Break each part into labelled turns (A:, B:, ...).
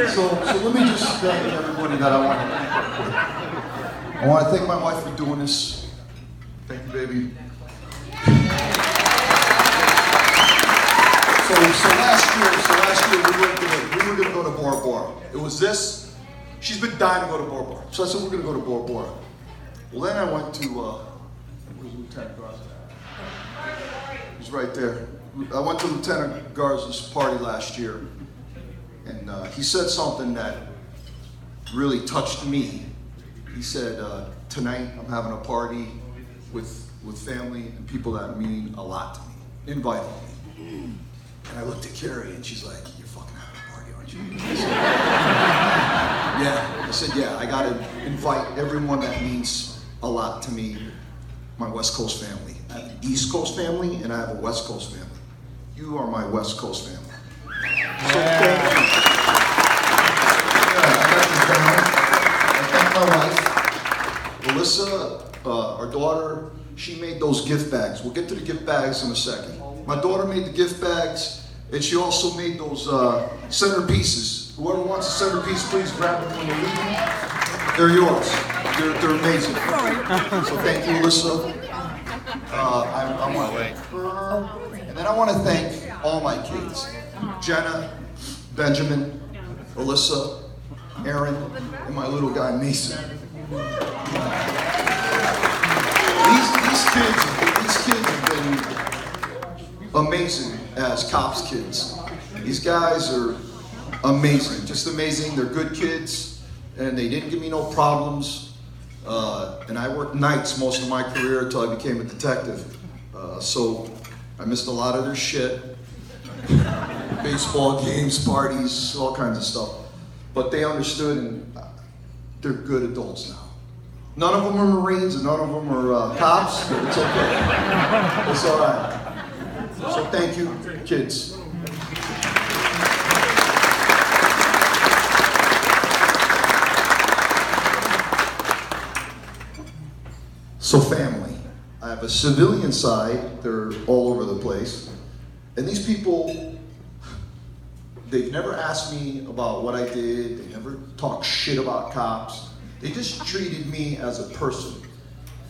A: So let me just thank everybody that I want to thank. I want to thank my wife for doing this. Thank you, baby. So last year we were going to go to Bora Bora. It was this. She's been dying to go to Bora Bora. So I said, we're going to go to Bora Bora. Well, then I went to, where's Lieutenant Garza? He's right there. I went to Lieutenant Garza's party last year. And he said something that really touched me. He said, tonight I'm having a party with family and people that mean a lot to me. Invite me. And I looked at Carrie and she's like, you're fucking having a party, aren't you? I said, yeah. I said, yeah, I gotta invite everyone that means a lot to me, my West Coast family. I have an East Coast family and I have a West Coast family. You are my West Coast family. So thank you. I thank my wife, Alyssa, our daughter. She made those gift bags. We'll get to the gift bags in a second. My daughter made the gift bags, and she also made those centerpieces. Whoever wants a centerpiece, please grab them when you're leaving. They're yours. They're amazing. So thank you, Alyssa. I want to thank her. And then I want to thank all my kids. Jenna, Benjamin, Alyssa, Aaron, and my little guy, Mason. These kids have been amazing as cops kids. These guys are amazing, just amazing. They're good kids, and they didn't give me no problems. And I worked nights most of my career until I became a detective. So I missed a lot of their shit. Baseball games, parties, all kinds of stuff. But they understood, and they're good adults now. None of them are Marines, and none of them are cops, but it's okay. It's all right. So thank you, kids. So family. I have a civilian side. They're all over the place. And these people, they've never asked me about what I did. They never talked shit about cops. They just treated me as a person.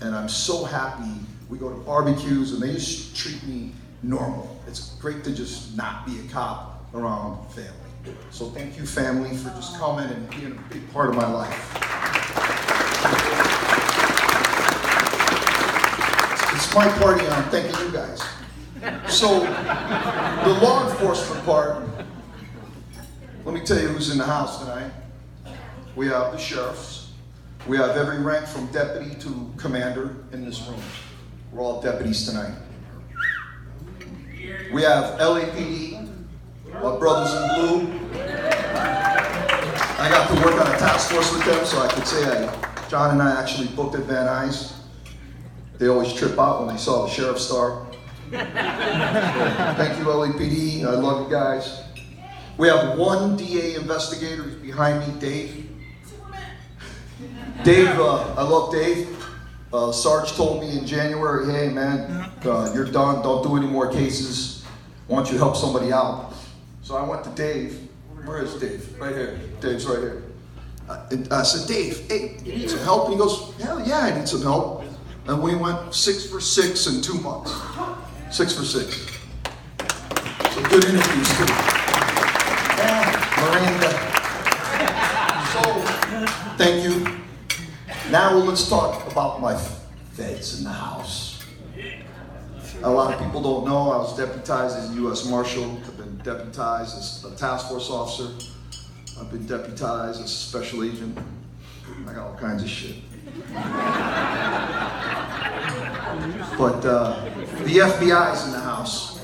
A: And I'm so happy. We go to barbecues and they just treat me normal. It's great to just not be a cop around family. So thank you, family, for just coming and being a big part of my life. It's my party and I'm thanking you guys. So, the law enforcement part, let me tell you who's in the house tonight. We have the sheriffs. We have every rank from deputy to commander in this room. We're all deputies tonight. We have LAPD, our brothers in blue. I got to work on a task force with them, so I could say John and I actually booked at Van Nuys. They always trip out when they saw the sheriff's star. Thank you, LAPD. I love you guys. We have one DA investigator. He's behind me, Dave. I love Dave. Sarge told me in January, hey man, you're done. Don't do any more cases. Why don't you help somebody out? So I went to Dave. Where is Dave? Right here. Dave's right here. I said, Dave, hey, you need some help? And he goes, hell yeah, I need some help. And we went 6 for 6 in 2 months. 6 for 6. So good interviews too. Miranda. So, thank you. Now let's talk about my feds in the house. A lot of people don't know I was deputized as a U.S. Marshal. I've been deputized as a task force officer. I've been deputized as a special agent. I got all kinds of shit. But the FBI's in the house.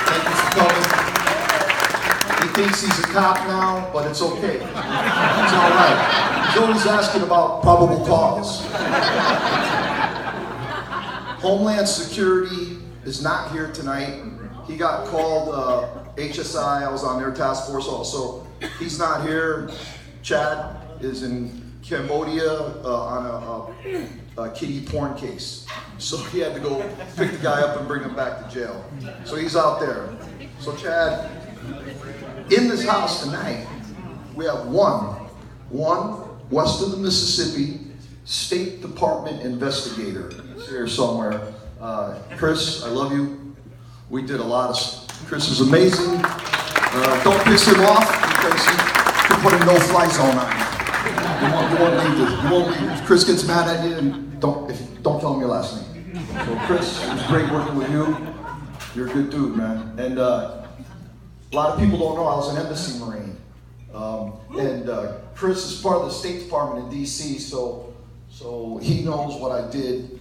A: Thank you for coming. He thinks he's a cop now, but it's okay. It's all right. He's always asking about probable cause. Homeland Security is not here tonight. He got called HSI. I was on their task force also. He's not here. Chad is in Cambodia on kiddie porn case. So he had to go pick the guy up and bring him back to jail. So he's out there. So Chad, in this house tonight, we have one west of the Mississippi State Department investigator. He's here somewhere. Chris, I love you. We did a lot of, Chris is amazing. Don't piss him off because he can put a no-fly zone on you. You won't leave this. You won't leave. If Chris gets mad at you, and don't tell him your last name. So Chris, it was great working with you. You're a good dude, man. And a lot of people don't know I was an embassy Marine. Chris is part of the State Department in DC, so he knows what I did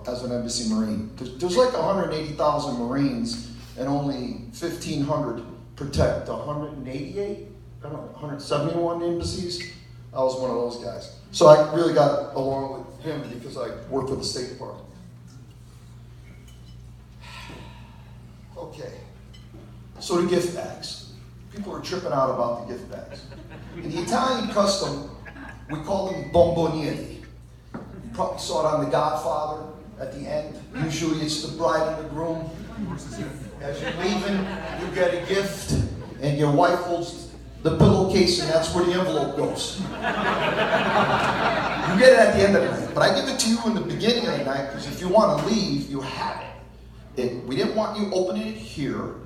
A: as an embassy Marine. There's like 180,000 Marines, and only 1,500 protect 188, 171 embassies. I was one of those guys. So I really got along with him because I worked with the State Department. Okay, so the gift bags. People are tripping out about the gift bags. In the Italian custom, we call them bomboniere. You probably saw it on The Godfather at the end. Usually it's the bride and the groom. As you're leaving, you get a gift, and your wife holds the pillowcase, and that's where the envelope goes. You get it at the end of the night, but I give it to you in the beginning of the night, because if you want to leave, you have it. We didn't want you opening it here.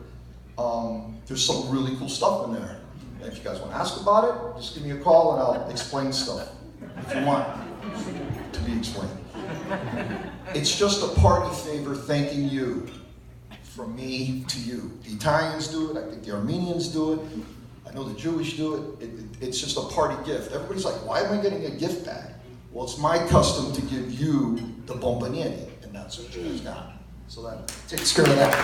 A: There's some really cool stuff in there. And if you guys want to ask about it, just give me a call and I'll explain stuff if you want to be explained. It's just a party favor thanking you from me to you. The Italians do it, I think the Armenians do it, I know the Jewish do it. It's just a party gift. Everybody's like, why am I getting a gift bag? Well, it's my custom to give you the bomboniere, and that's what you guys got. So that takes care of that.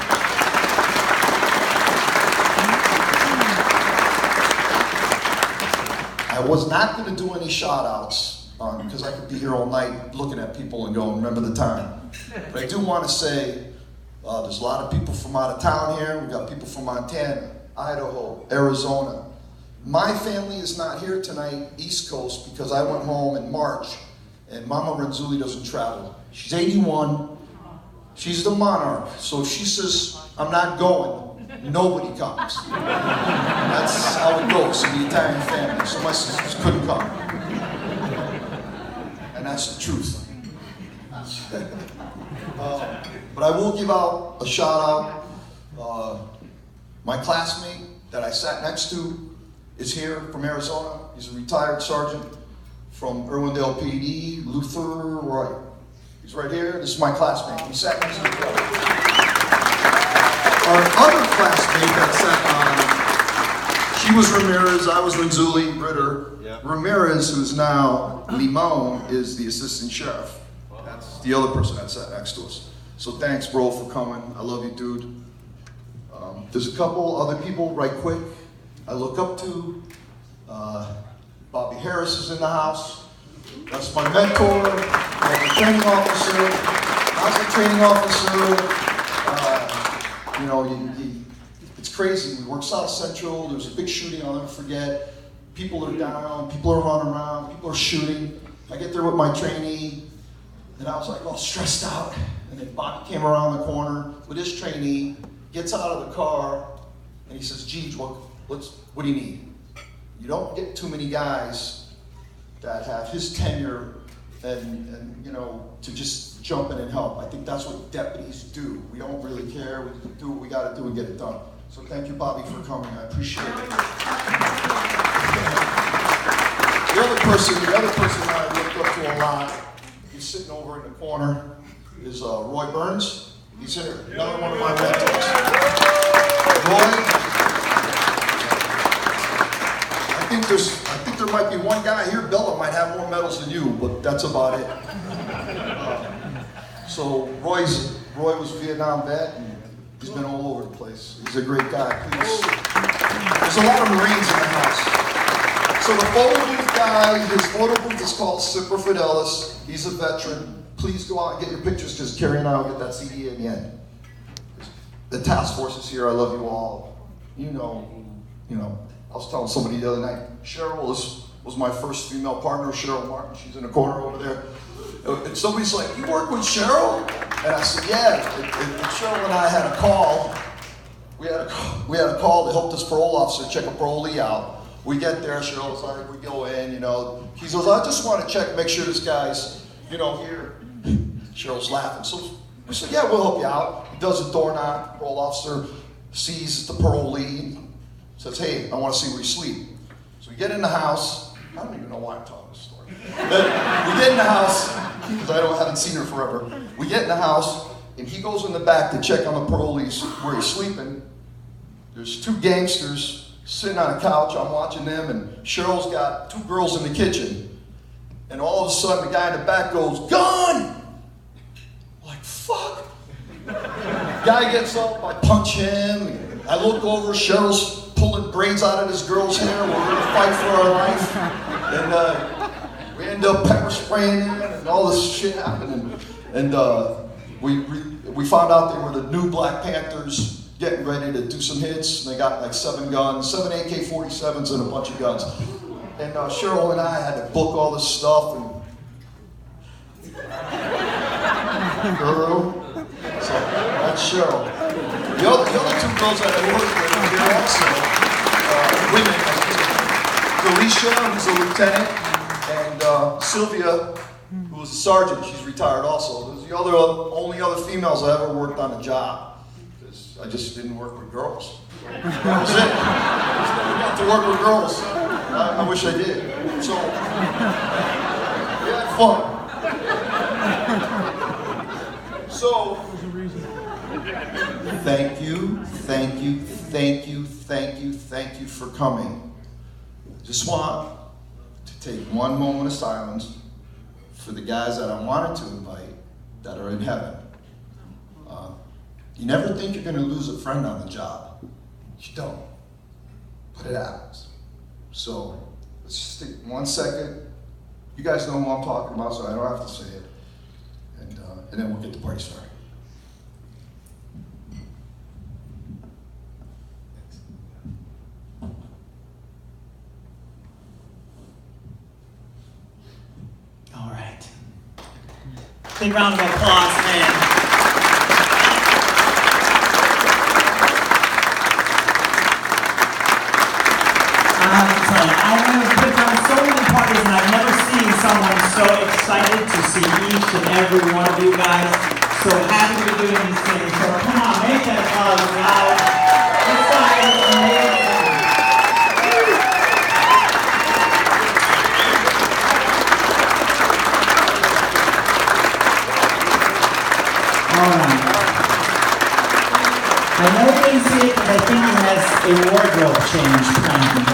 A: I was not going to do any shout-outs because I could be here all night looking at people and going, remember the time. But I do want to say there's a lot of people from out of town here. We've got people from Montana, Idaho, Arizona. My family is not here tonight, East Coast, because I went home in March, and Mama Renzulli doesn't travel. She's 81. She's the monarch. So if she says, I'm not going, nobody comes. That's how it goes in the Italian family. So my sisters couldn't come. And that's the truth. But I will give out a shout out. My classmate that I sat next to is here from Arizona. He's a retired sergeant from Irwindale PD, Luther Roy. He's right here. This is my classmate. He sat next to me. Our other classmate that sat on, she was Ramirez, I was Renzulli, Ritter. Yeah. Ramirez, who's now Limon, is the assistant sheriff. Wow. That's the other person that sat next to us. So thanks, bro, for coming. I love you, dude. There's a couple other people right quick I look up to. Bobby Harris is in the house. That's my mentor. I'm a training officer. It's crazy. We work South Central. There's a big shooting I'll never forget. People are down. People are running around. People are shooting. I get there with my trainee, and I was like all stressed out. And then Bobby came around the corner with his trainee, gets out of the car, and he says, Gege, what do you need? You don't get too many guys that have his tenure and to just jump in and help. I think that's what deputies do. We don't really care. We do what we got to do and get it done. So thank you, Bobby, for coming. I appreciate it. The other person that I looked up to a lot, he's sitting over in the corner, is Roy Burns. He's here, another one of my mentors. Roy, I think there might be one guy here, Bella might have more medals than you, but that's about it. So Roy was a Vietnam vet, and he's been all over the place. He's a great guy. Please. There's a lot of Marines in the house. So the photo booth guy, his photo booth is called Semper Fidelis. He's a veteran. Please go out and get your pictures because Carrie and I will get that CD in the end. The task force is here. I love you all. You know. I was telling somebody the other night, Cheryl was my first female partner, Cheryl Martin. She's in the corner over there. And somebody's like, you work with Cheryl? And I said, yeah. And Cheryl and I had a call. We had a call to help this parole officer check a parolee out. We get there, Cheryl's like, we go in, you know. He goes, I just want to check, make sure this guy's, you know, here. Cheryl's laughing. So we said, yeah, we'll help you out. He does a door knock. Parole officer sees the parolee, says, hey, I want to see where you sleep. So we get in the house. I don't even know why I'm telling this story. We get in the house, because I haven't seen her forever. We get in the house, and he goes in the back to check on the parolees where he's sleeping. There's two gangsters sitting on a couch. I'm watching them, and Cheryl's got two girls in the kitchen. And all of a sudden, the guy in the back goes, gun! Like, fuck. Guy gets up, I punch him. I look over, Cheryl's pulling braids out of this girl's hair. We're going to fight for our life. And we end up pepper spraying him, and all this shit happened. And we found out they were the new Black Panthers getting ready to do some hits. And they got like 7 guns, 7 AK-47s and a bunch of guns. And Cheryl and I had to book all this stuff. And girl, so that's Cheryl. The other two girls that I worked with, they're also women. Felicia, who's a lieutenant, and Sylvia, who was a sergeant. She's retired also. Those are the only other females I ever worked on a job. I just didn't work with girls. That was it. I never got to work with girls. I wish I did. So, we had fun. So, thank you for coming. I just want to take one moment of silence for the guys that I wanted to invite that are in heaven. You never think you're going to lose a friend on the job. You don't. But it happens. So, let's just take 1 second. You guys know who I'm talking about, so I don't have to say it. And then we'll get the party started.
B: All right. Big round of applause, man. I have been on so many parties and I've never seen someone so excited to see each and every one of you guys. So happy to be doing these things. So come on, make that applause loud. This guy is amazing. Alright. I know you didn't see it because I think he has a wardrobe change planned.